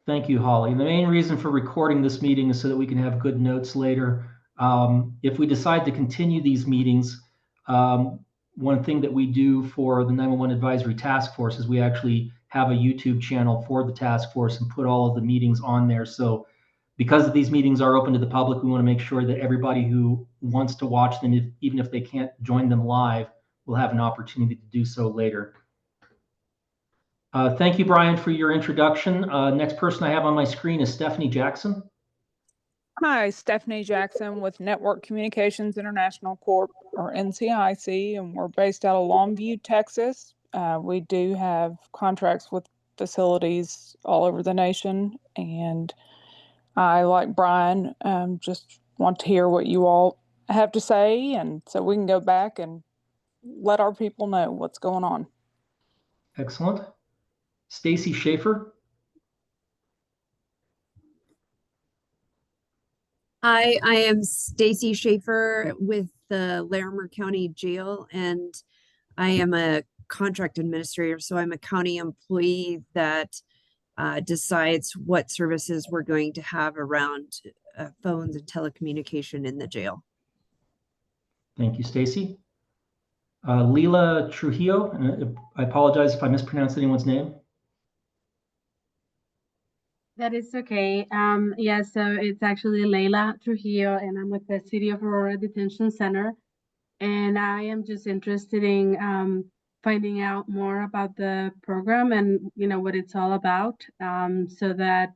Thank you, Holly. The main reason for recording this meeting is so that we can have good notes later. If we decide to continue these meetings, one thing that we do for the 911 Advisory Task Force is we actually have a YouTube channel for the task force and put all of the meetings on there. So because these meetings are open to the public, we want to make sure that everybody who wants to watch them, even if they can't join them live, will have an opportunity to do so later. Thank you, Brian, for your introduction. Next person I have on my screen is Stephanie Jackson. Hi, Stephanie Jackson with Network Communications International Corp, or NCIC, and we're based out of Longview, Texas. We do have contracts with facilities all over the nation, and I, like Brian, just want to hear what you all have to say, and so we can go back and let our people know what's going on. Excellent. Stacy Schaefer. Hi, I am Stacy Schaefer with the Larimer County Jail, and I am a contract administrator. So I'm a county employee that decides what services we're going to have around phones and telecommunication in the jail. Thank you, Stacy. Leila Trujillo, and I apologize if I mispronounced anyone's name. That is okay. Yeah, so it's actually Leila Trujillo, and I'm with the City of Aurora Detention Center. And I am just interested in finding out more about the program and, you know, what it's all about, so that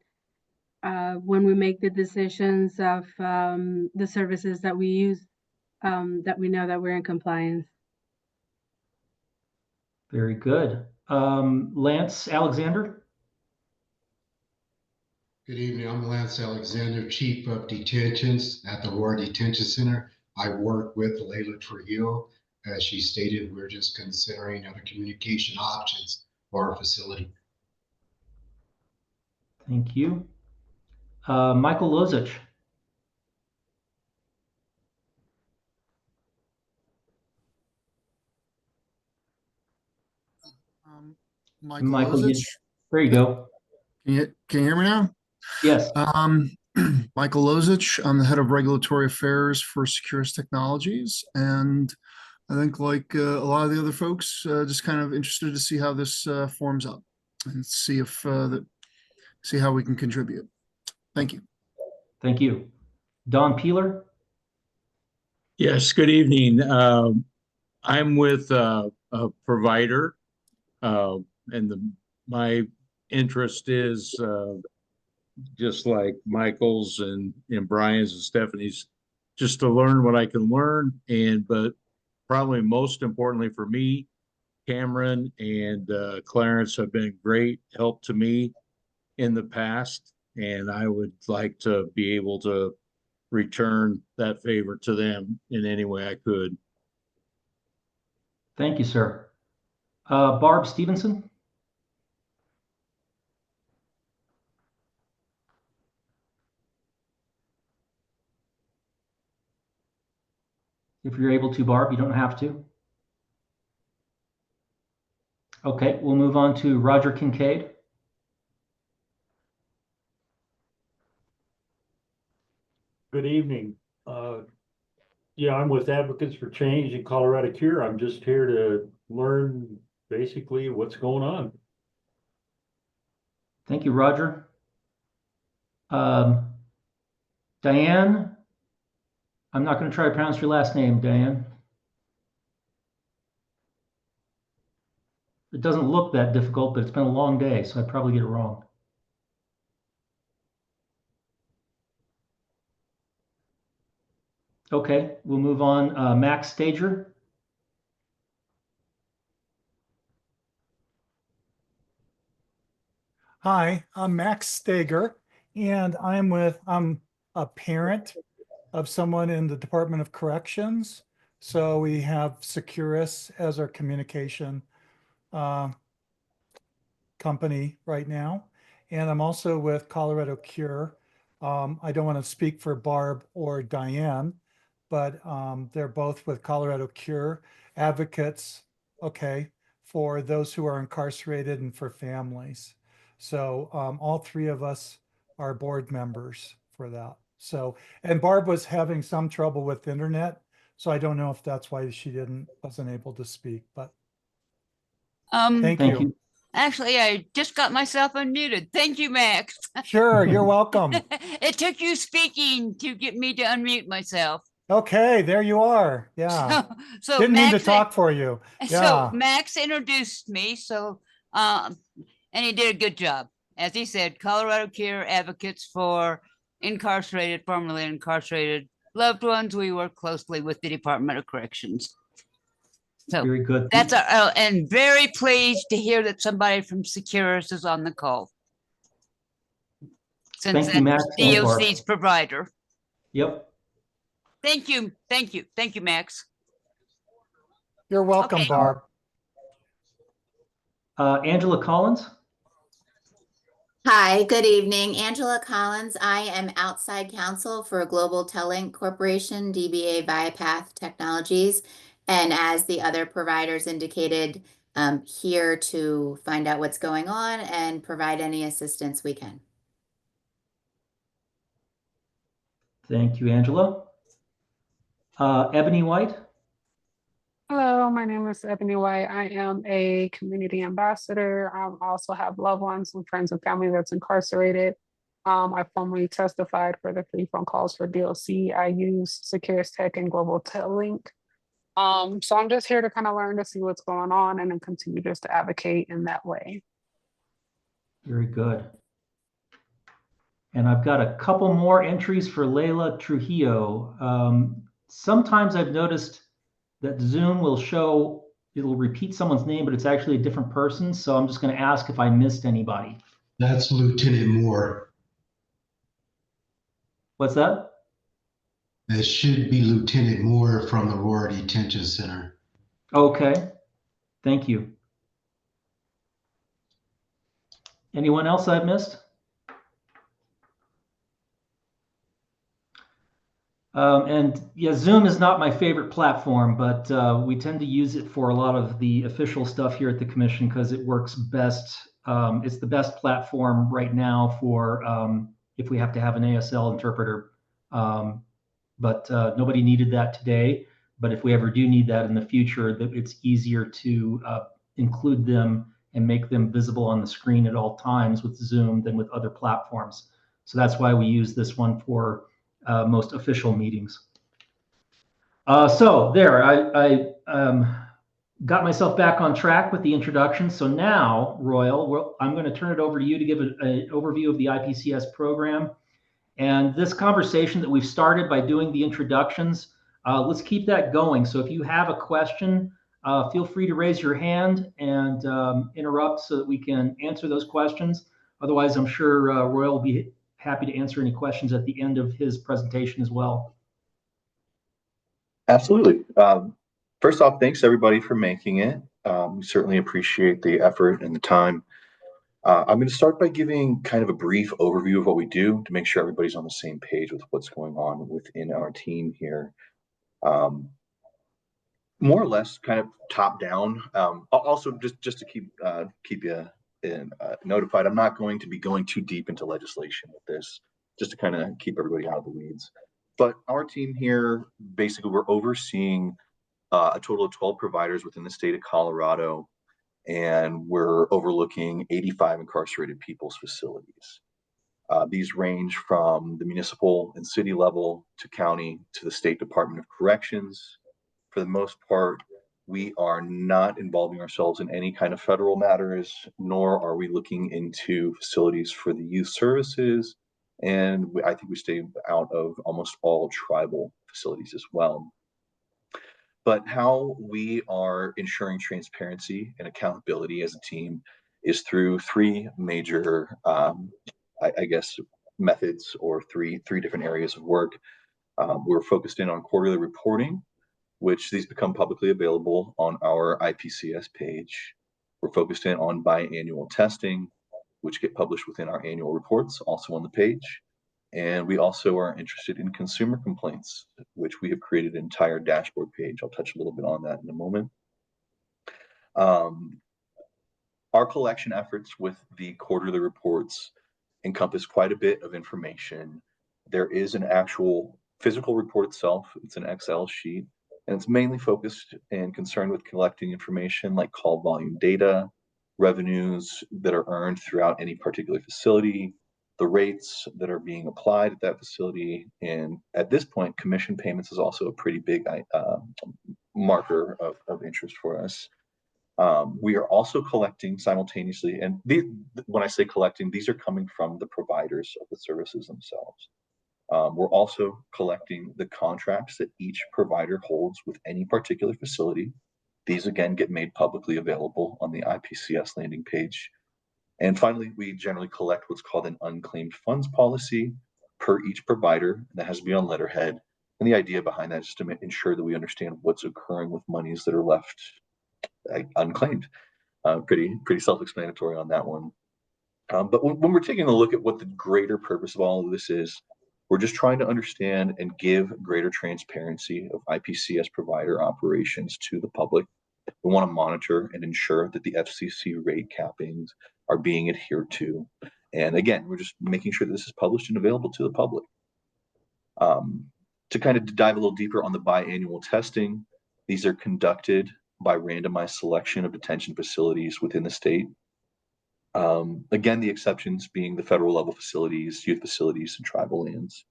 when we make the decisions of the services that we use, that we know that we're in compliance. Very good. Lance Alexander. Good evening. I'm Lance Alexander, Chief of Detentions at the Aurora Detention Center. I work with Leila Trujillo. As she stated, we're just considering other communication options for our facility. Thank you. Michael Lozich. Michael Lozich. Yeah. There you go. Can you hear me now? Yes. Michael Lozich, I'm the head of regulatory affairs for Securus Technologies, and I think, like a lot of the other folks, just kind of interested to see how this forms up and see if see how we can contribute. Thank you. Thank you. Don Peeler. Yes, good evening. I'm with a provider, and my interest is just like Michael's and Brian's and Stephanie's, just to learn what I can learn. But probably most importantly for me, Cameron and Clarence have been great help to me in the past, and I would like to be able to return that favor to them in any way I could. Thank you, sir. Barb Stevenson. If you're able to, Barb, you don't have to. Okay, we'll move on to Roger Kincaid. Good evening. Yeah, I'm with Advocates for Change in Colorado Cure. I'm just here to learn basically what's going on. Thank you, Roger. Diane, I'm not going to try to pronounce your last name, Diane. It doesn't look that difficult, but it's been a long day, so I'd probably get it wrong. Okay, we'll move on. Max Stager. Hi, I'm Max Stager, and I'm a parent of someone in the Department of Corrections. So we have Securus as our communication company right now. And I'm also with Colorado Cure. I don't want to speak for Barb or Diane, but they're both with Colorado Cure advocates, okay, for those who are incarcerated and for families. So all three of us are board members for that. So, and Barb was having some trouble with internet. So I don't know if that's why she wasn't able to speak, but thank Thank you. you. Actually, I just got myself unmuted. Thank you, Max. Sure, you're welcome. It took you speaking to get me to unmute myself. Okay, there you are. Yeah. So Didn't mean to Max, talk for you. so Yeah. Max introduced me, and he did a good job. As he said, Colorado Care advocates for incarcerated, formerly incarcerated loved ones. We work closely with the Department of Corrections. So Very good. that's and very pleased to hear that somebody from Securus is on the call. Since Thank you, Max and Barb. DOC's provider. Yep. Thank you. Thank you. Thank you, Max. You're welcome, Okay. Barb. Angela Collins. Hi, good evening. Angela Collins. I am outside counsel for Global Telink Corporation, DBA Viapath Technologies. And as the other providers indicated, here to find out what's going on and provide any assistance we can. Thank you, Angela. Ebony White. Hello, my name is Ebony White. I am a community ambassador. I also have loved ones and friends and family that's incarcerated. I formerly testified for the free phone calls for DOC. I use Securus Tech and Global Telink. So I'm just here to kind of learn to see what's going on and then continue just to advocate in that way. Very good. And I've got a couple more entries for Layla Trujillo. Sometimes I've noticed that Zoom will show, it'll repeat someone's name, but it's actually a different person. So I'm just going to ask if I missed anybody. That's Lieutenant Moore. What's that? That should be Lieutenant Moore from the Aurora Detention Center. Okay. Thank you. Anyone else I've missed? And yeah, Zoom is not my favorite platform, but we tend to use it for a lot of the official stuff here at the commission because it works best. It's the best platform right now for if we have to have an ASL interpreter. But nobody needed that today. But if we ever do need that in the future, it's easier to include them and make them visible on the screen at all times with Zoom than with other platforms. So that's why we use this one for most official meetings. So there, I got myself back on track with the introduction. So now, Royal, I'm going to turn it over to you to give an overview of the IPCS program. And this conversation that we've started by doing the introductions, let's keep that going. So if you have a question, feel free to raise your hand and interrupt so that we can answer those questions. Otherwise, I'm sure Royal will be happy to answer any questions at the end of his presentation as well. Absolutely. First off, thanks everybody for making it. We certainly appreciate the effort and the time. I'm going to start by giving kind of a brief overview of what we do to make sure everybody's on the same page with what's going on within our team here. More or less kind of top down. Also, just to keep you notified, I'm not going to be going too deep into legislation with this, just to kind of keep everybody out of the weeds. But our team here, basically, we're overseeing a total of 12 providers within the state of Colorado, and we're overlooking 85 incarcerated people's facilities. These range from the municipal and city level to county to the State Department of Corrections. For the most part, we are not involving ourselves in any kind of federal matters, nor are we looking into facilities for the youth services. And I think we stay out of almost all tribal facilities as well. But how we are ensuring transparency and accountability as a team is through three major, I guess, methods, or three different areas of work. We're focused in on quarterly reporting, which these become publicly available on our IPCS page. We're focused in on biannual testing, which get published within our annual reports, also on the page. And we also are interested in consumer complaints, which we have created an entire dashboard page. I'll touch a little bit on that in a moment. Our collection efforts with the quarterly reports encompass quite a bit of information. There is an actual physical report itself. It's an Excel sheet, and it's mainly focused and concerned with collecting information like call volume data, revenues that are earned throughout any particular facility, the rates that are being applied at that facility. And at this point, commission payments is also a pretty big marker of interest for us. We are also collecting simultaneously, and when I say collecting, these are coming from the providers of the services themselves. We're also collecting the contracts that each provider holds with any particular facility. These again get made publicly available on the IPCS landing page. And finally, we generally collect what's called an unclaimed funds policy per each provider. That has to be on letterhead. And the idea behind that is to ensure that we understand what's occurring with monies that are left unclaimed. Pretty self-explanatory on that one. But when we're taking a look at what the greater purpose of all of this is, we're just trying to understand and give greater transparency of IPCS provider operations to the public. We want to monitor and ensure that the FCC rate cappings are being adhered to. And again, we're just making sure that this is published and available to the public. To kind of dive a little deeper on the biannual testing, these are conducted by randomized selection of detention facilities within the state. Again, the exceptions being the federal level facilities, youth facilities, and tribal lands.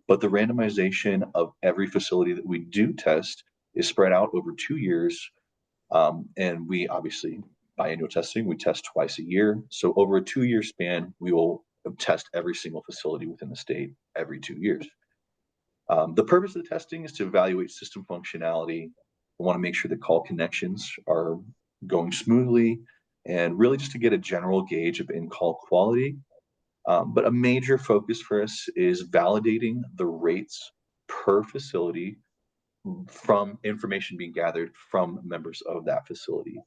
But the randomization of every facility that we do test is spread out over 2 years. And we obviously, biannual testing, we test twice a year. So over a 2-year span, we will test every single facility within the state every 2 years. The purpose of the testing is to evaluate system functionality. We want to make sure that call connections are going smoothly, and really just to get a general gauge of in-call quality. But a major focus for us is validating the rates per facility from information being gathered from members of that facility.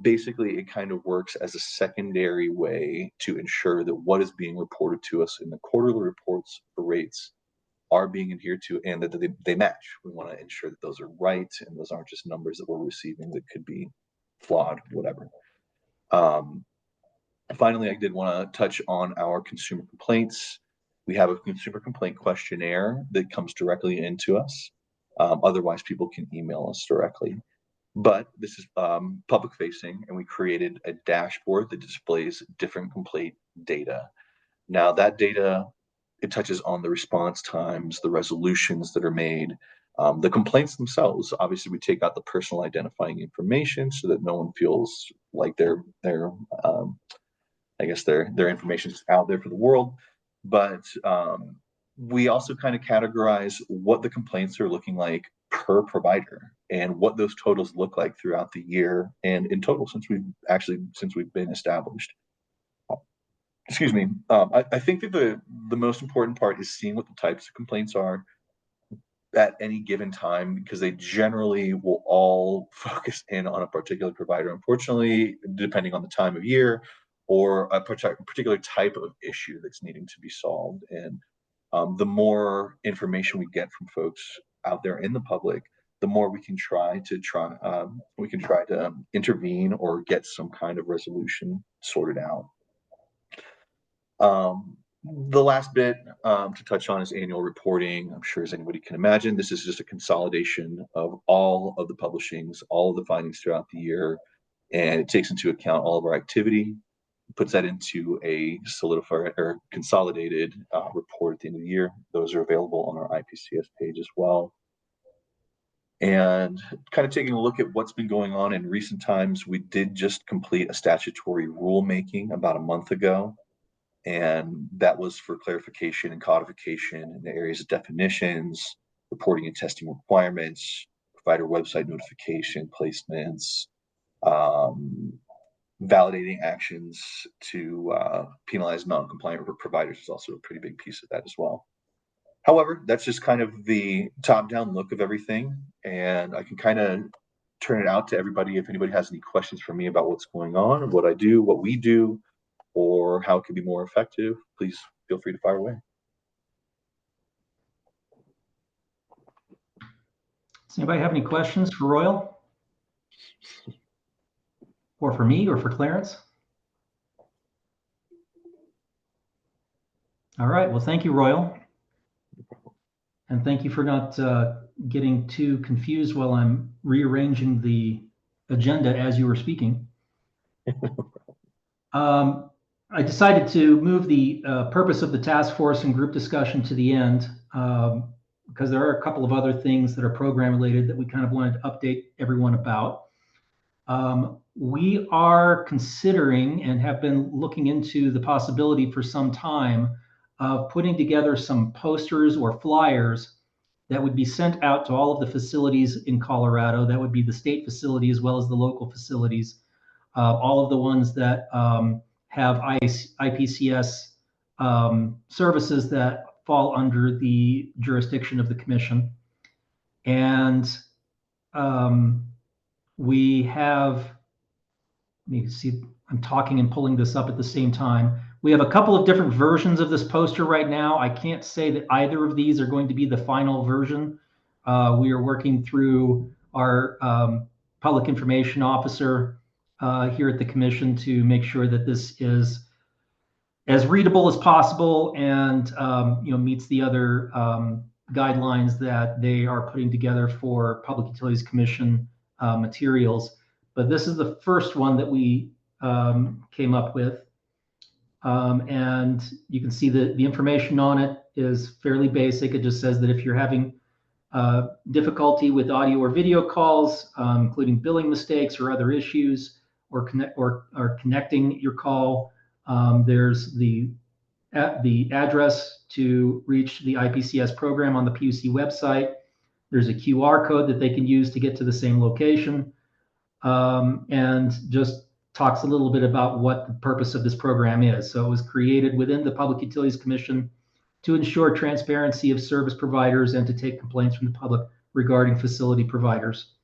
Basically, it kind of works as a secondary way to ensure that what is being reported to us in the quarterly reports for rates are being adhered to and that they match. We want to ensure that those are right and those aren't just numbers that we're receiving that could be flawed, whatever. Finally, I did want to touch on our consumer complaints. We have a consumer complaint questionnaire that comes directly into us. Otherwise, people can email us directly. But this is public facing, and we created a dashboard that displays different complaint data. Now, that data, it touches on the response times, the resolutions that are made, the complaints themselves. Obviously, we take out the personal identifying information so that no one feels like their information is out there for the world. But we also kind of categorize what the complaints are looking like per provider and what those totals look like throughout the year and in total since we've been established. Excuse me. I think that the most important part is seeing what the types of complaints are at any given time, because they generally will all focus in on a particular provider, unfortunately, depending on the time of year or a particular type of issue that's needing to be solved. And the more information we get from folks out there in the public, the more we can try to intervene or get some kind of resolution sorted out. The last bit to touch on is annual reporting. I'm sure as anybody can imagine, this is just a consolidation of all of the publishings, all of the findings throughout the year, and it takes into account all of our activity, puts that into a solidified or consolidated report at the end of the year. Those are available on our IPCS page as well. And kind of taking a look at what's been going on in recent times, we did just complete a statutory rulemaking about a month ago. And that was for clarification and codification in the areas of definitions, reporting and testing requirements, provider website notification, placements, validating actions to penalize non-compliant providers is also a pretty big piece of that as well. However, that's just kind of the top-down look of everything, and I can kind of turn it out to everybody if anybody has any questions for me about what's going on, what I do, what we do, or how it can be more effective. Please feel free to fire away. Does anybody have any questions for Royal? Or for me, or for Clarence? All right. Well, thank you, Royal. And thank you for not getting too confused while I'm rearranging the agenda as you were speaking. I decided to move the purpose of the task force and group discussion to the end because there are a couple of other things that are program related that we kind of wanted to update everyone about. We are considering and have been looking into the possibility for some time of putting together some posters or flyers that would be sent out to all of the facilities in Colorado. That would be the state facility as well as the local facilities, all of the ones that have IPCS services that fall under the jurisdiction of the commission. And we have, let me see, I'm talking and pulling this up at the same time. We have a couple of different versions of this poster right now. I can't say that either of these are going to be the final version. We are working through our public information officer here at the commission to make sure that this is as readable as possible and meets the other guidelines that they are putting together for Public Utilities Commission materials. But this is the first one that we came up with. And you can see that the information on it is fairly basic. It just says that if you're having difficulty with audio or video calls, including billing mistakes or other issues, or connecting your call, there's the address to reach the IPCS program on the PUC website. There's a QR code that they can use to get to the same location, and just talks a little bit about what the purpose of this program is. So it was created within the Public Utilities Commission to ensure transparency of service providers and to take complaints from the public regarding facility providers.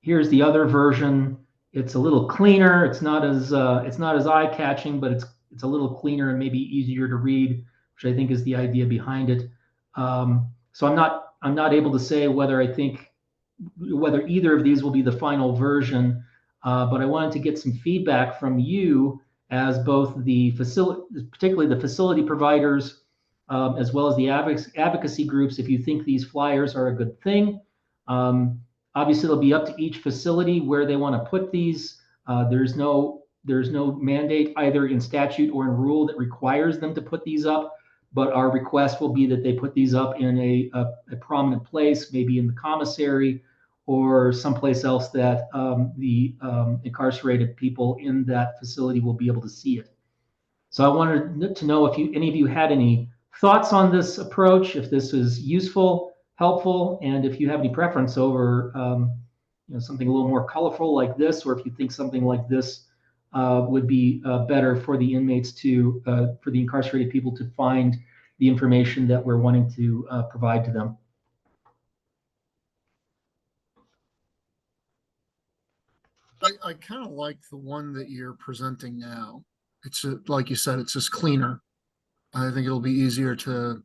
Here's the other version. It's a little cleaner. It's not as eye-catching, but it's a little cleaner and maybe easier to read, which I think is the idea behind it. So I'm not able to say whether either of these will be the final version, but I wanted to get some feedback from you as both the particularly the facility providers, as well as the advocacy groups, if you think these flyers are a good thing. Obviously, it'll be up to each facility where they want to put these. There's no mandate either in statute or in rule that requires them to put these up, but our request will be that they put these up in a prominent place, maybe in the commissary or someplace else that the incarcerated people in that facility will be able to see it. So I wanted to know if any of you had any thoughts on this approach, if this is useful, helpful, and if you have any preference over something a little more colorful like this, or if you think something like this would be better for the inmates for the incarcerated people to find the information that we're wanting to provide to them. I kind of like the one that you're presenting now. It's like you said, it's just cleaner. I think it'll be easier to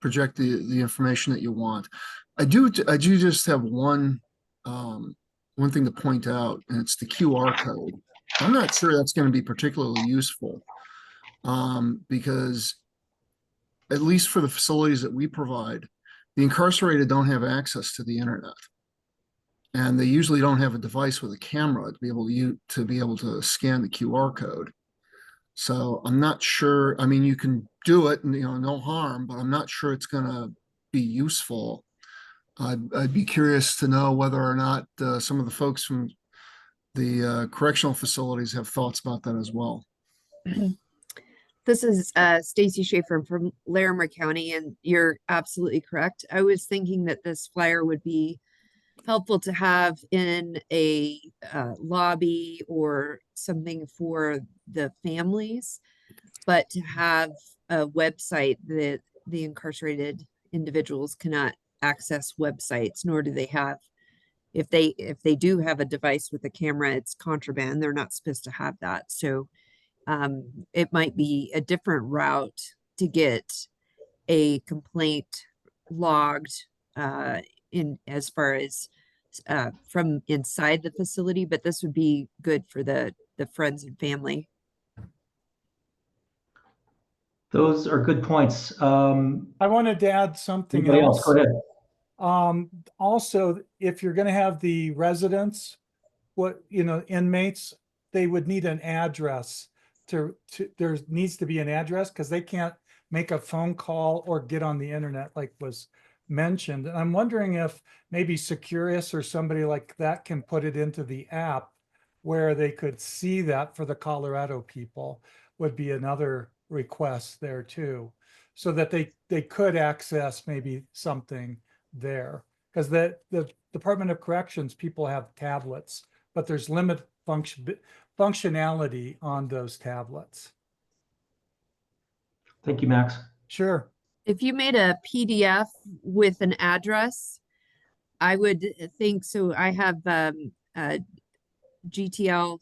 project the information that you want. I do just have one thing to point out, and it's the QR code. I'm not sure that's going to be particularly useful because at least for the facilities that we provide, the incarcerated don't have access to the internet. And they usually don't have a device with a camera to be able to scan the QR code. So I'm not sure. I mean, you can do it, and no harm, but I'm not sure it's going to be useful. I'd be curious to know whether or not some of the folks from the correctional facilities have thoughts about that as well. This is Stacy Schaefer from Larimer County, and you're absolutely correct. I was thinking that this flyer would be helpful to have in a lobby or something for the families, but to have a website that the incarcerated individuals cannot access websites, nor do they have, if they do have a device with a camera, it's contraband. They're not supposed to have that. So it might be a different route to get a complaint logged in as far as from inside the facility, but this would be good for the friends and family Those are good points. I wanted to add something Anybody else? Go else. ahead. Also, if you're going to have the residents, inmates, they would need an address there needs to be an address because they can't make a phone call or get on the internet like was mentioned. And I'm wondering if maybe Securus or somebody like that can put it into the app where they could see that for the Colorado people would be another request there too, so that they could access maybe something there. Because the Department of Corrections people have tablets, but there's limited functionality on those tablets. Thank you, Max. Sure. If you made a PDF with an address, I would think so. I have GTL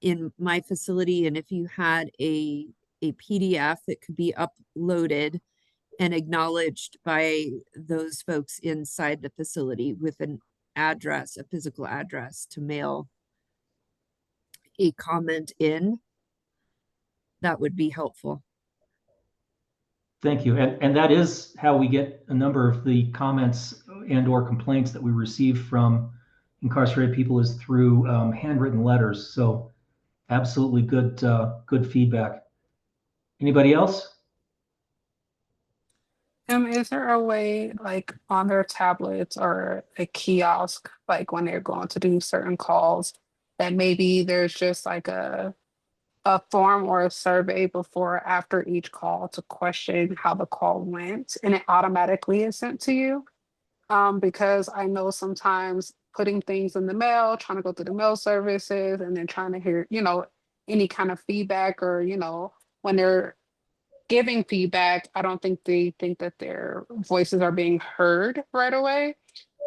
in my facility, and if you had a PDF that could be uploaded and acknowledged by those folks inside the facility with an address, a physical address to mail a comment in, that would be helpful. Thank you. And that is how we get a number of the comments and or complaints that we receive from incarcerated people is through handwritten letters. So absolutely good feedback. Anybody else? Is there a way, like on their tablets or a kiosk, like when they're going to do certain calls, that maybe there's just like a form or a survey before or after each call to question how the call went, and it automatically is sent to you? Because I know sometimes putting things in the mail, trying to go through the mail services, and then trying to hear, any kind of feedback, or, when they're giving feedback, I don't think they think that their voices are being heard right away.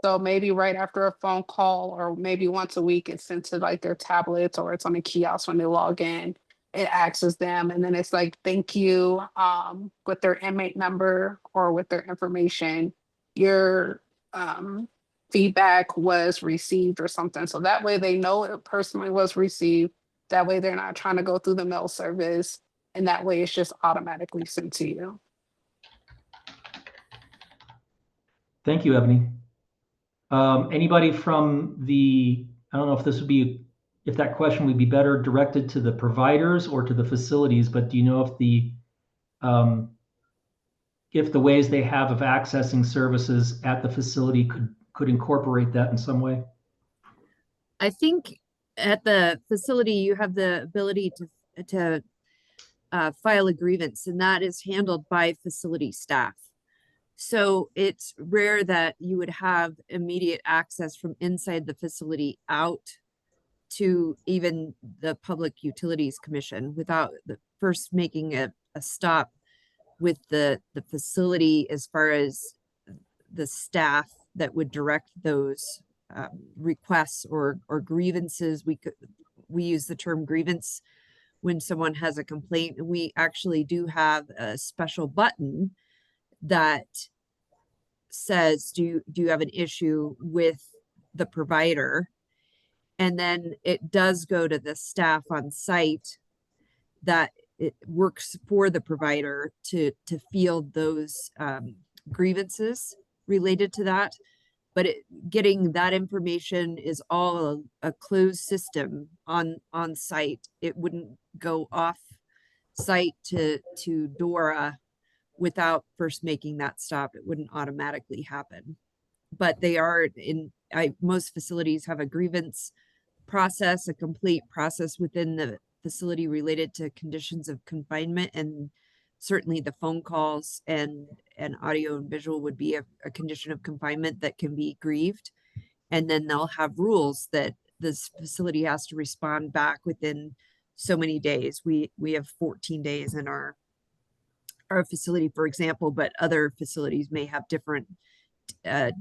So maybe right after a phone call, or maybe once a week, it's sent to like their tablets, or it's on a kiosk when they log in. It asks them, and then it's like, thank you, with their inmate number or with their information. Your feedback was received or something. So that way they know it personally was received. That way they're not trying to go through the mail service. And that way it's just automatically sent to you. Thank you, Ebony. Anybody from I don't know if if that question would be better directed to the providers or to the facilities, but do you know if the ways they have of accessing services at the facility could incorporate that in some way? I think at the facility, you have the ability to file a grievance, and that is handled by facility staff. So it's rare that you would have immediate access from inside the facility out to even the Public Utilities Commission without first making a stop with the facility as far as the staff that would direct those requests or grievances. We use the term grievance when someone has a complaint, and we actually do have a special button that says, do you have an issue with the provider? And then it does go to the staff on site that it works for the provider to field those grievances related to that. But getting that information is all a closed system on site. It wouldn't go off site to DORA without first making that stop. It wouldn't automatically happen. But they are most facilities have a grievance process, a complete process within the facility related to conditions of confinement, and certainly the phone calls and audio and visual would be a condition of confinement that can be grieved. And then they'll have rules that this facility has to respond back within so many days. We have 14 days in our facility, for example, but other facilities may have different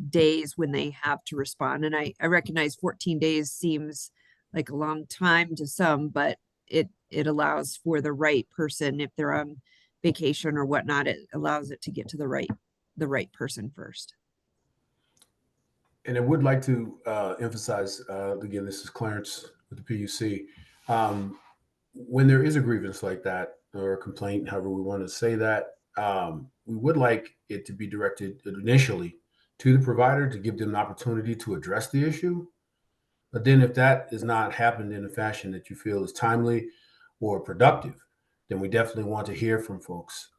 days when they have to respond. And I recognize 14 days seems like a long time to some, but it allows for the right person, if they're on vacation or whatnot, it allows it to get to the right person first. And I would like to emphasize, again, this is Clarence with the PUC. when there is a grievance like that or a complaint, however we want to say that, we would like it to be directed initially to the provider to give them an opportunity to address the issue. But then if that is not happened in a fashion that you feel is timely or productive, then we definitely want to hear from folks,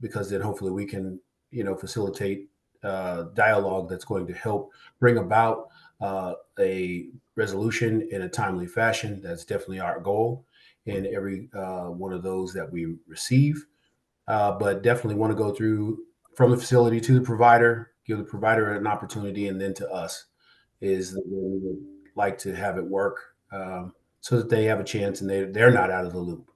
because then hopefully we can, facilitate dialogue that's going to help bring about a resolution in a timely fashion. That's definitely our goal in every one of those that we receive. But definitely want to go through from the facility to the provider, give the provider an opportunity, and then to us is the way we would like to have it work, so that they have a chance and they're not out of the loop.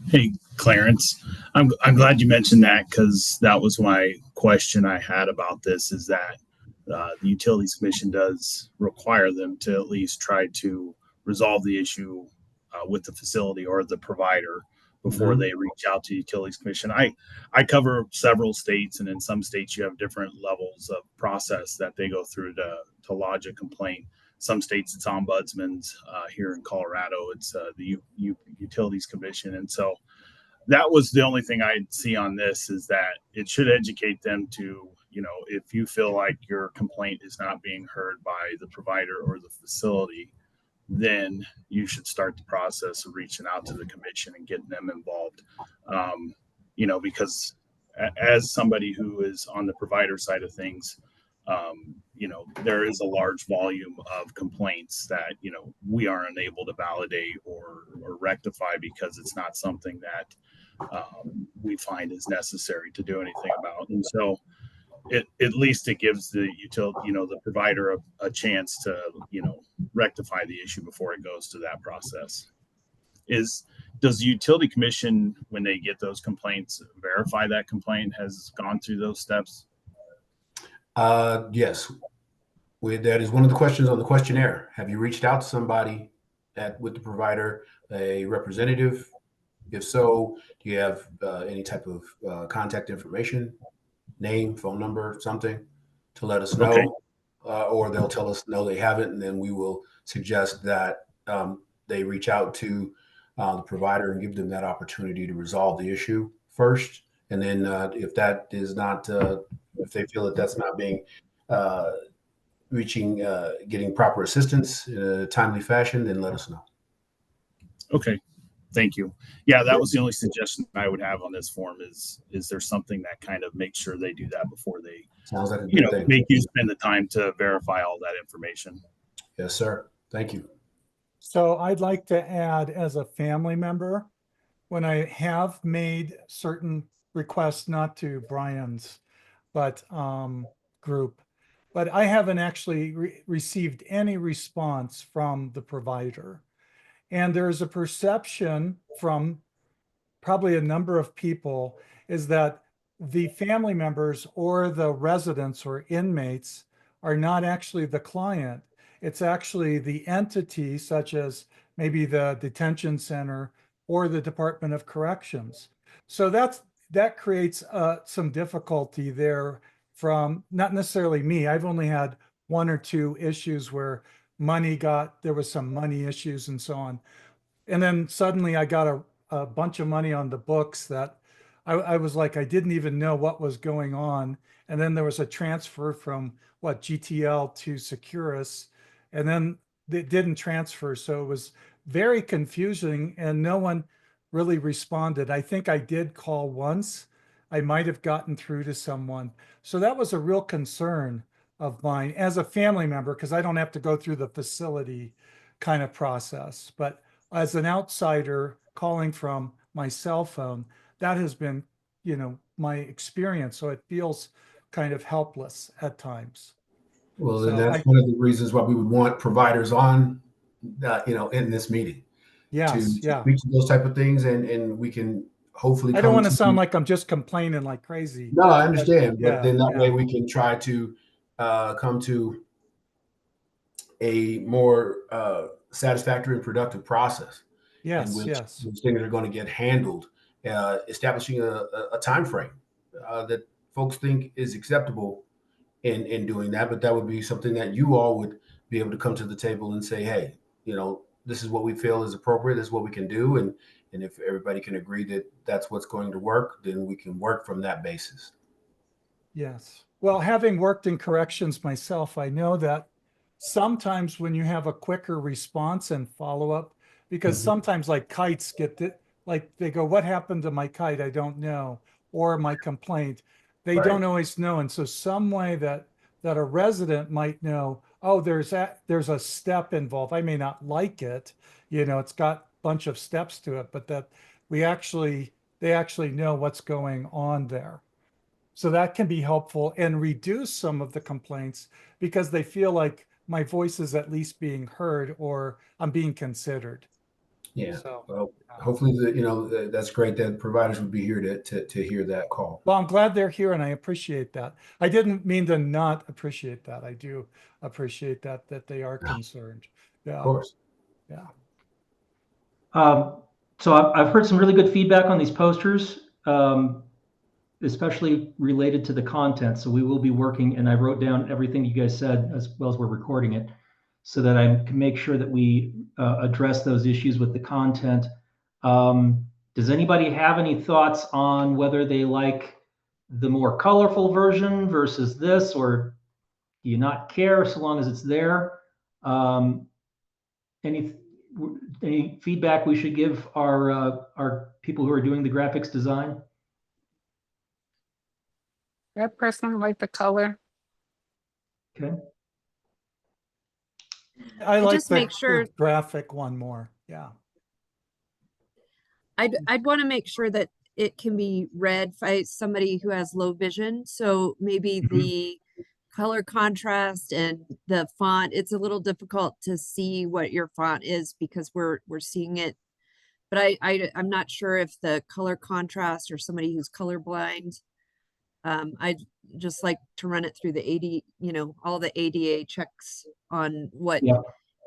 Hey, Clarence, I'm glad you mentioned that, because that was my question I had about this, is that the Utilities Commission does require them to at least try to resolve the issue with the facility or the provider before they reach out to Utilities Commission. I cover several states, and in some states you have different levels of process that they go through to lodge a complaint. Some states it's ombudsman's. Here in Colorado, it's the Utilities Commission. And so that was the only thing I'd see on this, is that it should educate them to, if you feel like your complaint is not being heard by the provider or the facility, then you should start the process of reaching out to the commission and getting them involved. Because as somebody who is on the provider side of things, there is a large volume of complaints that, we are unable to validate or rectify, because it's not something that we find is necessary to do anything about. And so at least it gives the utility, the provider a chance to, rectify the issue before it goes to that process. Does the utility commission, when they get those complaints, verify that complaint has gone through those steps? Yes. That is one of the questions on the questionnaire. Have you reached out to somebody with the provider, a representative? If so, do you have any type of contact information, name, phone number, something to let us know? Okay. Or they'll tell us no, they haven't, and then we will suggest that they reach out to the provider and give them that opportunity to resolve the issue first. And then if that is not, if they feel that that's not being getting proper assistance in a timely fashion, then let us know. Okay. Thank you. Yeah, that was the only suggestion I would have on this form is there something that kind of makes sure they do that before they, sounds like a good thing. Make you spend the time to verify all that information. Yes, sir. Thank you. So I'd like to add, as a family member, when I have made certain requests, not to Brian's, but group, but I haven't actually received any response from the provider. And there's a perception from probably a number of people is that the family members or the residents or inmates are not actually the client. It's actually the entity, such as maybe the detention center or the Department of Corrections. So that creates some difficulty there from not necessarily me. I've only had one or two issues where there was some money issues and so on. And then suddenly I got a bunch of money on the books that I was like, I didn't even know what was going on. And then there was a transfer from GTL to Securus, and then it didn't transfer. So it was very confusing and no one really responded. I think I did call once. I might have gotten through to someone. So that was a real concern of mine as a family member, because I don't have to go through the facility kind of process. But as an outsider calling from my cell phone, that has been, my experience. So it feels kind of helpless at times. Well, then that's one of the reasons why we would want providers on, in this meeting. Yes, to yeah. speak to those type of things, and we can hopefully. I don't want to sound like I'm just complaining like crazy. No, I understand, but but then that way we can try to come to a more satisfactory and productive process. Yes, in which yes. those things are going to get handled, establishing a time frame that folks think is acceptable in doing that. But that would be something that you all would be able to come to the table and say, hey, this is what we feel is appropriate, this is what we can do. And if everybody can agree that that's what's going to work, then we can work from that basis. Yes. Well, having worked in corrections myself, I know that sometimes when you have a quicker response and follow-up, because sometimes like kites like they go, what happened to my kite? I don't know. Or my complaint. They don't always know. And so some way that a resident might know, oh, there's a step involved. I may not like it. It's got a bunch of steps to it, but that they actually know what's going on there. So that can be helpful and reduce some of the complaints because they feel like my voice is at least being heard or I'm being considered. Yeah. So, well, hopefully, that's great that providers would be here to hear that call. Well, I'm glad they're here and I appreciate that. I didn't mean to not appreciate that. I do appreciate that they are concerned. Yeah. Of course. Yeah. So I've heard some really good feedback on these posters. Especially related to the content. So we will be working, and I wrote down everything you guys said as well as we're recording it, so that I can make sure that we address those issues with the content. Does anybody have any thoughts on whether they like the more colorful version versus this, or do you not care so long as it's there? Any feedback we should give our people who are doing the graphics design? I personally like the color. Okay. I like just make sure the graphic one more. Yeah. I'd want to make sure that it can be read by somebody who has low vision. So maybe the color contrast and the font, it's a little difficult to see what your font is because we're seeing it. But I'm not sure if the color contrast or somebody who's colorblind. I'd just like to run it through the all the ADA checks on what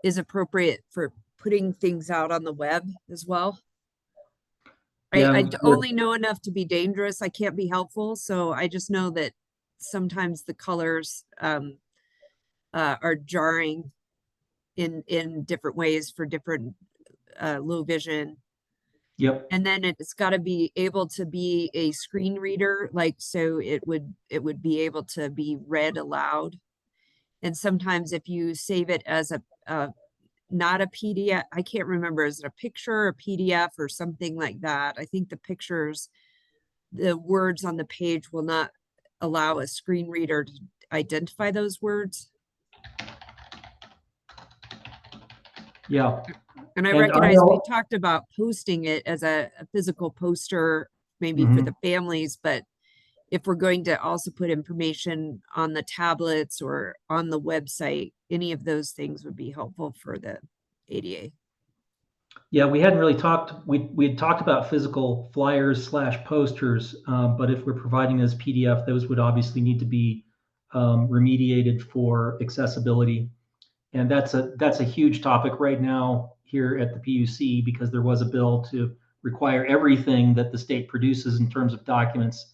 is appropriate for putting things out on the web as well. I only know enough to be dangerous. I can't be helpful. So I just know that sometimes the colors are jarring in different ways for different low vision. Yep. And then it's got to be able to be a screen reader, so it would be able to be read aloud. And sometimes if you save it as not a PDF, I can't remember, is it a picture or a PDF or something like that? I think the pictures, the words on the page will not allow a screen reader to identify those words. Yeah. And I recognize we talked about posting it as a physical poster, maybe for the families, but if we're going to also put information on the tablets or on the website, any of those things would be helpful for the ADA. Yeah, we hadn't really talked, we had talked about physical flyers / posters, but if we're providing as PDF, those would obviously need to be remediated for accessibility. And that's a huge topic right now here at the PUC, because there was a bill to require everything that the state produces in terms of documents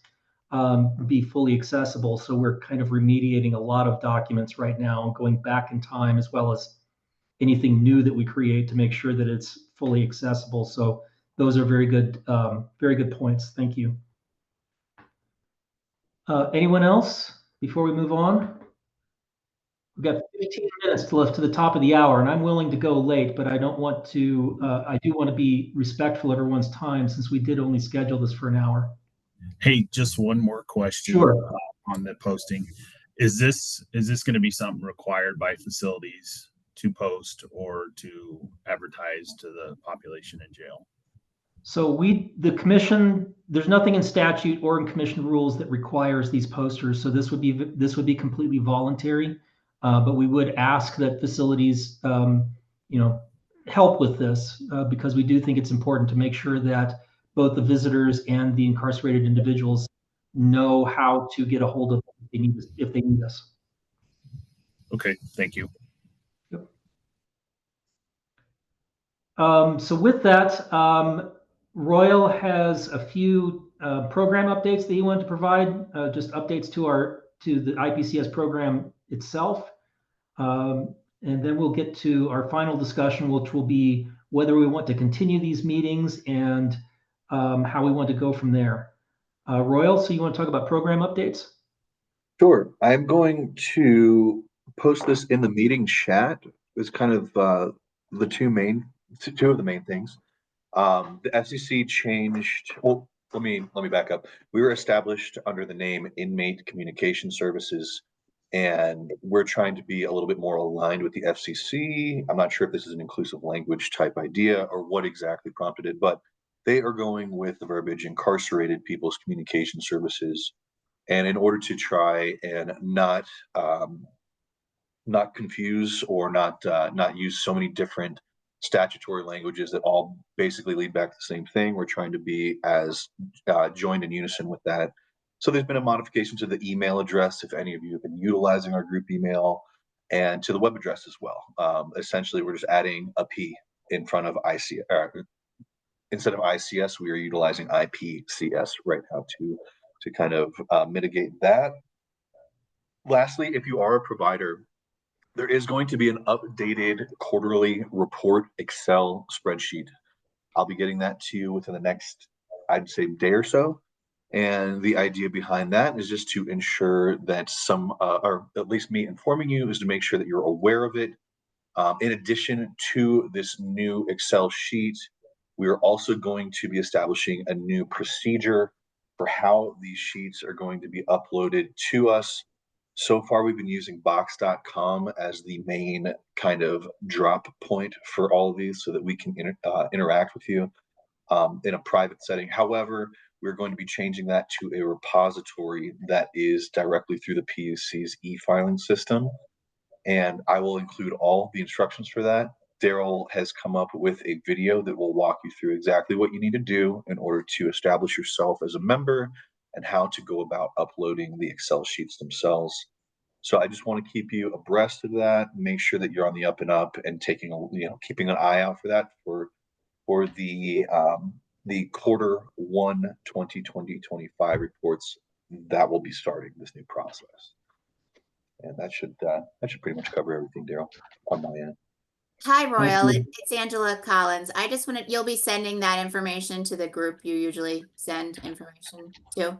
be fully accessible. So we're kind of remediating a lot of documents right now and going back in time, as well as anything new that we create to make sure that it's fully accessible. So those are very good points. Thank you. Anyone else before we move on? We've got 15 minutes left to the top of the hour, and I'm willing to go late, but I don't want to, I do want to be respectful of everyone's time since we did only schedule this for an hour. Hey, just one more question. Sure. On the posting. Is this going to be something required by facilities to post or to advertise to the population in jail? So the commission, there's nothing in statute or in commission rules that requires these posters. So this would be completely voluntary. But we would ask that facilities, help with this because we do think it's important to make sure that both the visitors and the incarcerated individuals know how to get a hold of them if they need us. Okay, thank you. Yep. So with that, Royal has a few program updates that he wanted to provide, just updates to the IPCS program itself. And then we'll get to our final discussion, which will be whether we want to continue these meetings and how we want to go from there. Royal, so you want to talk about program updates? Sure. I'm going to post this in the meeting chat. It's kind of the two of the main things. The FCC changed. Well, let me back up. We were established under the name Inmate Communication Services, and we're trying to be a little bit more aligned with the FCC. I'm not sure if this is an inclusive language type idea or what exactly prompted it, but they are going with the verbiage incarcerated people's communication services. And in order to try and not confuse or not use so many different statutory languages that all basically lead back to the same thing, we're trying to be as joined in unison with that. So there's been a modification to the email address, if any of you have been utilizing our group email, and to the web address as well. Essentially, we're just adding a P in front of ICS. Instead of ICS, we are utilizing IPCS right now to kind of mitigate that. Lastly, if you are a provider, there is going to be an updated quarterly report Excel spreadsheet. I'll be getting that to you within the next, I'd say, day or so. And the idea behind that is just to ensure that or at least me informing you, is to make sure that you're aware of it. In addition to this new Excel sheet, we are also going to be establishing a new procedure for how these sheets are going to be uploaded to us. So far, we've been using box.com as the main kind of drop point for all of these so that we can interact with you in a private setting. However, we're going to be changing that to a repository that is directly through the PUC's e-filing system. And I will include all the instructions for that. Daryl has come up with a video that will walk you through exactly what you need to do in order to establish yourself as a member and how to go about uploading the Excel sheets themselves. So I just want to keep you abreast of that, make sure that you're on the up and up and keeping an eye out for that for the quarter 1 2020-25 reports that will be starting this new process. And that should pretty much cover everything, Daryl, on my end. Hi, Royal. It's Angela Collins. I just wanted, you'll be sending that information to the group you usually send information to?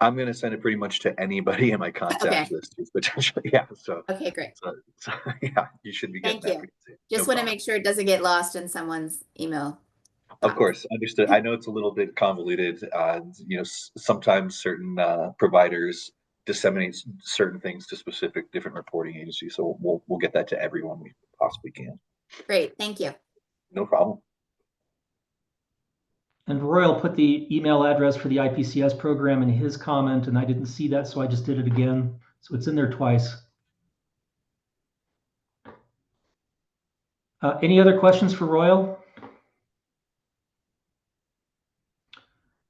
I'm going to send it pretty much to anybody in my contact list, potentially. Yeah. So, okay, great. So yeah, you should be getting Thank you. Just want to make sure it doesn't get lost in someone's email. Of course, understood. I know it's a little bit convoluted. Sometimes certain providers disseminate certain things to specific different reporting agencies. So we'll get that to everyone we possibly can. Great, thank you. No problem. And Royal put the email address for the IPCS program in his comment, and I didn't see that, so I just did it again. So it's in there twice. Any other questions for Royal?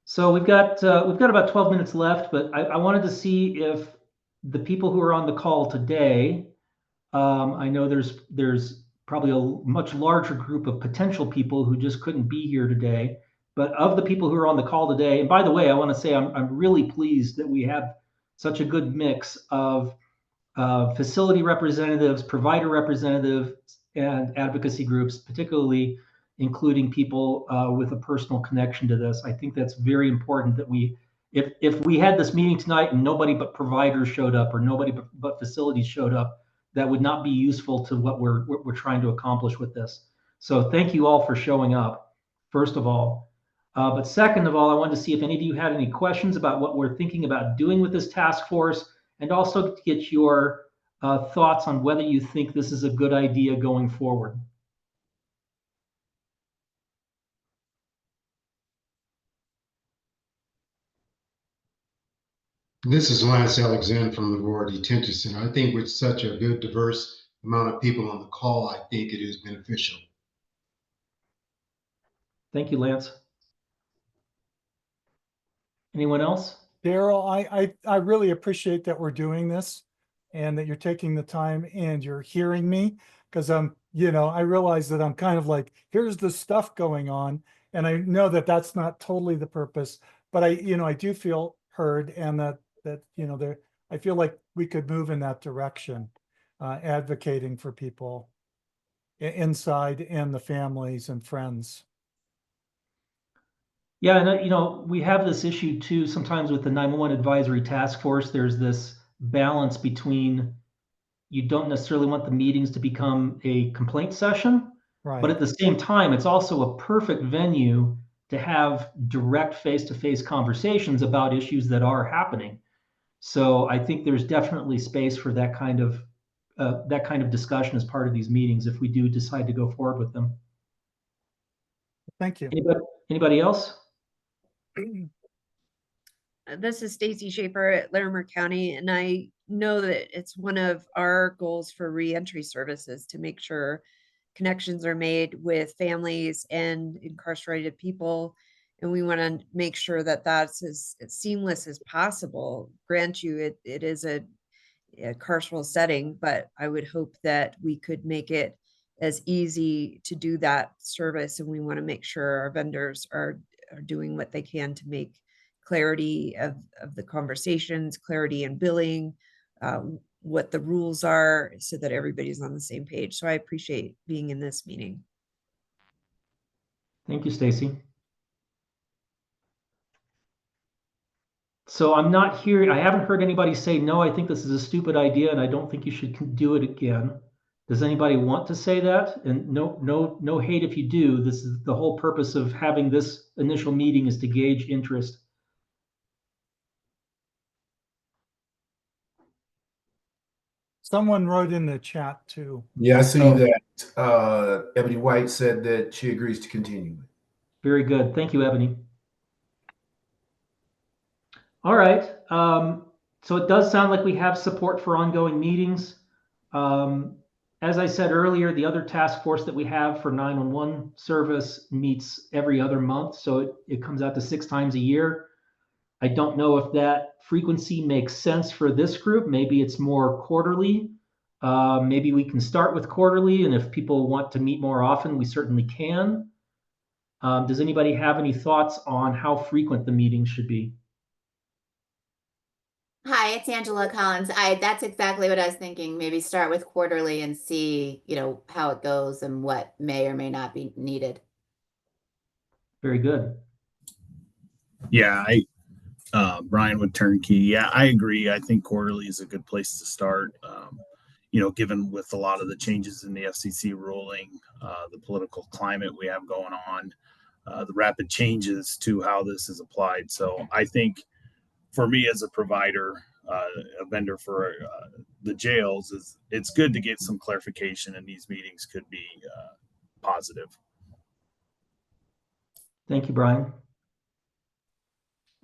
So we've got about 12 minutes left, but I wanted to see if the people who are on the call today, I know there's probably a much larger group of potential people who just couldn't be here today. But of the people who are on the call today, and by the way, I want to say I'm really pleased that we have such a good mix of facility representatives, provider representatives, and advocacy groups, particularly including people with a personal connection to this. I think that's very important that if we had this meeting tonight and nobody but providers showed up or nobody but facilities showed up, that would not be useful to what we're trying to accomplish with this. So thank you all for showing up, first of all. But second of all, I wanted to see if any of you had any questions about what we're thinking about doing with this task force, and also to get your thoughts on whether you think this is a good idea going forward. This is Lance Alexander from the Aurora Detention Center. I think with such a good, diverse amount of people on the call, I think it is beneficial. Thank you, Lance. Anyone else? Daryl, I really appreciate that we're doing this and that you're taking the time and you're hearing me, because I realize that I'm kind of like, here's the stuff going on. And I know that that's not totally the purpose, but I do feel heard, and that I feel like we could move in that direction. advocating for people inside and the families and friends. Yeah, and you know, we have this issue too, sometimes with the 911 Advisory Task Force, there's this balance between you don't necessarily want the meetings to become a complaint session, Right. but at the same time, it's also a perfect venue to have direct face-to-face conversations about issues that are happening. So I think there's definitely space for that kind of discussion as part of these meetings if we do decide to go forward with them. Thank you. Anybody else? This is Stacy Schaefer at Larimer County, and I know that it's one of our goals for reentry services to make sure connections are made with families and incarcerated people. And we want to make sure that that's as seamless as possible. Grant you, it is a carceral setting, but I would hope that we could make it as easy to do that service. And we want to make sure our vendors are doing what they can to make clarity of the conversations, clarity in billing, what the rules are, so that everybody's on the same page. So I appreciate being in this meeting. Thank you, Stacy. So I'm not hearing, I haven't heard anybody say, no, I think this is a stupid idea and I don't think you should do it again. Does anybody want to say that? And no hate if you do. This is the whole purpose of having this initial meeting, is to gauge interest. Someone wrote in the chat too. Yeah, I see that Ebony White said that she agrees to continue. Very good. Thank you, Ebony. All right. So it does sound like we have support for ongoing meetings. As I said earlier, the other task force that we have for 911 service meets every other month. So it comes out to 6 times a year. I don't know if that frequency makes sense for this group. Maybe it's more quarterly. Maybe we can start with quarterly, and if people want to meet more often, we certainly can. Does anybody have any thoughts on how frequent the meetings should be? Hi, it's Angela Collins. That's exactly what I was thinking. Maybe start with quarterly and see, how it goes and what may or may not be needed. Very good. Yeah, Brian with Turnkey. Yeah, I agree. I think quarterly is a good place to start. Given with a lot of the changes in the FCC ruling, the political climate we have going on, the rapid changes to how this is applied. So I think for me as a provider, a vendor for the jails, it's good to get some clarification, and these meetings could be positive. Thank you, Brian.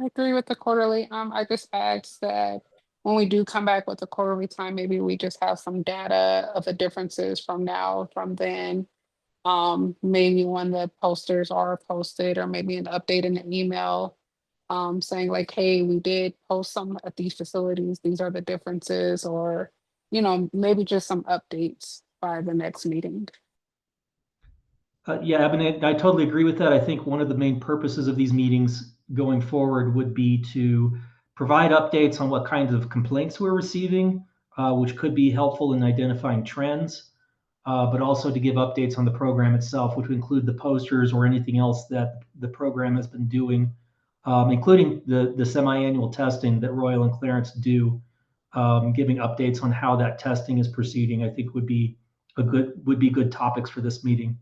I agree with the quarterly. I just asked that when we do come back with the quarterly time, maybe we just have some data of the differences from now, from then. Maybe when the posters are posted, or maybe an update in the email, saying like, hey, we did post some at these facilities. These are the differences, or, maybe just some updates by the next meeting. Yeah, I totally agree with that. I think one of the main purposes of these meetings going forward would be to provide updates on what kinds of complaints we're receiving, which could be helpful in identifying trends, but also to give updates on the program itself, which would include the posters or anything else that the program has been doing, including the semi-annual testing that Royal and Clarence do. Giving updates on how that testing is proceeding, I think would be good topics for this meeting.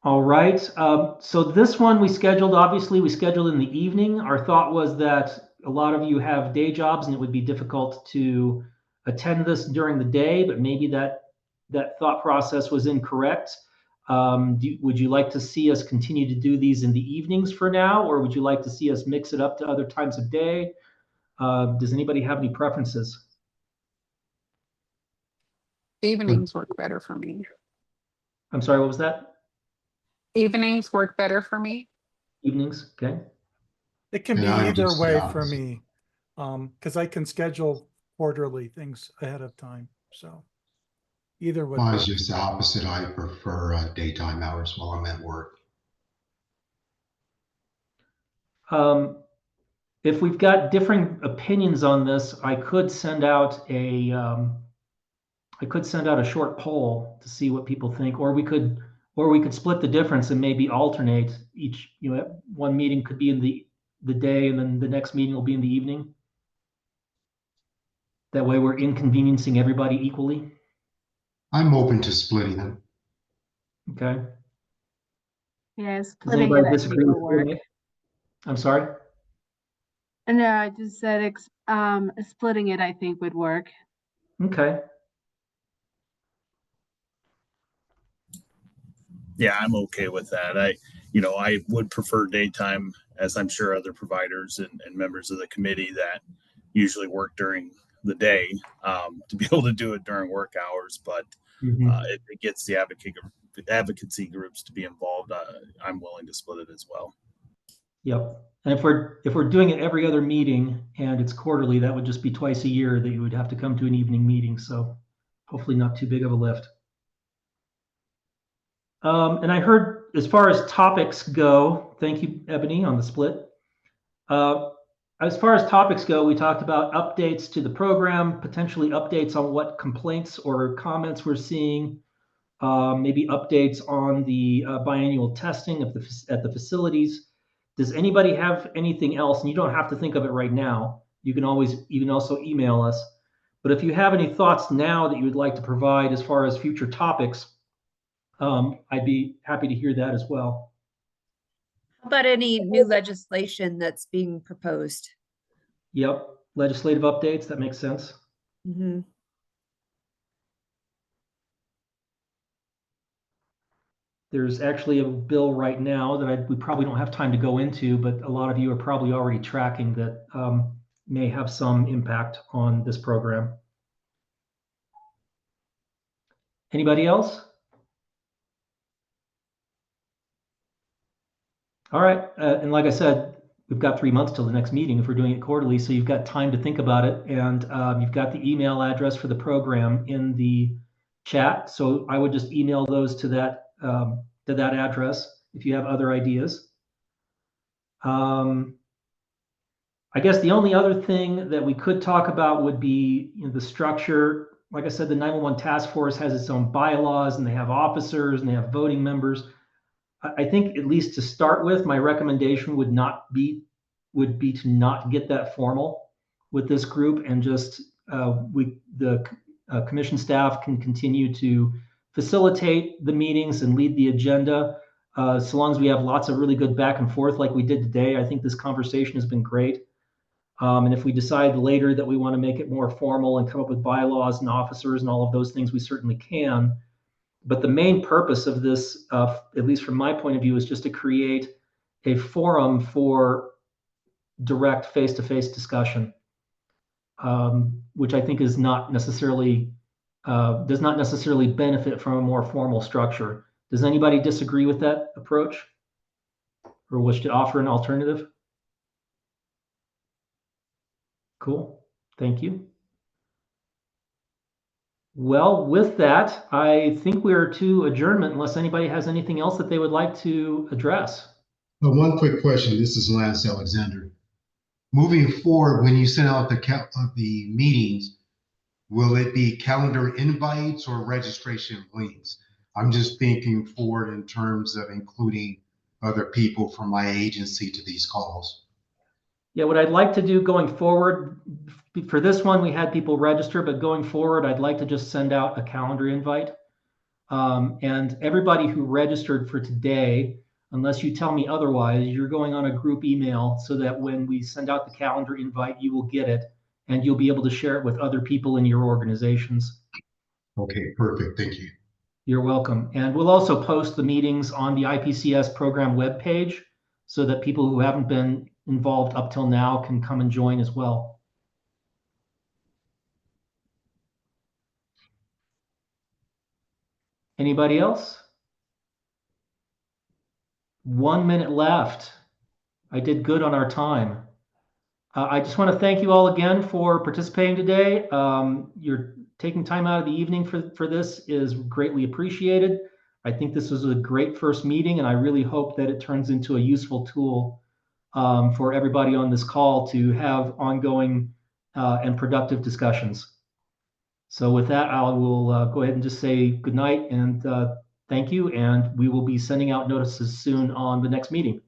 All right, so this one we scheduled in the evening. Our thought was that a lot of you have day jobs and it would be difficult to attend this during the day, but maybe that thought process was incorrect. Would you like to see us continue to do these in the evenings for now, or would you like to see us mix it up to other times of day? Does anybody have any preferences? Evenings work better for me. I'm sorry, what was that? Evenings work better for me. Evenings, okay. It can be either way for me, because I can schedule quarterly things ahead of time. So either would Mine's work. just the opposite. I prefer daytime hours while I'm at work. if we've got differing opinions on this, I could send out a short poll to see what people think, or we could split the difference and maybe alternate each. One meeting could be in the day, and then the next meeting will be in the evening. That way, we're inconveniencing everybody equally. I'm open to splitting them. Okay. Yeah, Does splitting anybody it, I disagree think with will work. splitting it? I'm sorry. No, I just said splitting it, I think would work. Okay. Yeah, I'm okay with that. I would prefer daytime, as I'm sure other providers and members of the committee that usually work during the day to be able to do it during work hours. But it gets the advocacy groups to be involved. I'm willing to split it as well. Yep. And if we're doing it every other meeting and it's quarterly, that would just be twice a year that you would have to come to an evening meeting. So hopefully not too big of a lift. And I heard, as far as topics go, thank you, Ebony, on the split. As far as topics go, we talked about updates to the program, potentially updates on what complaints or comments we're seeing, maybe updates on the biannual testing at the facilities. Does anybody have anything else? And you don't have to think of it right now. You can also email us. But if you have any thoughts now that you would like to provide as far as future topics, I'd be happy to hear that as well. How about any new legislation that's being proposed? Yep, legislative updates, that makes sense. Mm-hmm. There's actually a bill right now that we probably don't have time to go into, but a lot of you are probably already tracking that may have some impact on this program. Anybody else? All right, and like I said, we've got 3 months till the next meeting if we're doing it quarterly, so you've got time to think about it, and you've got the email address for the program in the chat. So I would just email those to that address if you have other ideas. I guess the only other thing that we could talk about would be the structure. Like I said, the 911 task force has its own bylaws, and they have officers and they have voting members. I think, at least to start with, my recommendation would be to not get that formal with this group, and just the commission staff can continue to facilitate the meetings and lead the agenda. So long as we have lots of really good back and forth like we did today, I think this conversation has been great. And if we decide later that we want to make it more formal and come up with bylaws and officers and all of those things, we certainly can. But the main purpose of this, at least from my point of view, is just to create a forum for direct face-to-face discussion, which I think is not necessarily does not necessarily benefit from a more formal structure. Does anybody disagree with that approach, or wish to offer an alternative? Cool, thank you. Well, with that, I think we are to adjournment unless anybody has anything else that they would like to address. One quick question. This is Lance Alexander. Moving forward, when you send out the meetings, will it be calendar invites or registration links? I'm just thinking forward in terms of including other people from my agency to these calls. Yeah, what I'd like to do going forward, for this one, we had people register, but going forward, I'd like to just send out a calendar invite. And everybody who registered for today, unless you tell me otherwise, you're going on a group email so that when we send out the calendar invite, you will get it and you'll be able to share it with other people in your organizations. Okay, perfect. Thank you. You're welcome. And we'll also post the meetings on the IPCS program webpage so that people who haven't been involved up till now can come and join as well. Anybody else? 1 minute left. I did good on our time. I just want to thank you all again for participating today. You're taking time out of the evening for this is greatly appreciated. I think this was a great first meeting, and I really hope that it turns into a useful tool for everybody on this call to have ongoing and productive discussions. So with that, I will go ahead and just say good night and thank you. And we will be sending out notices soon on the next meeting.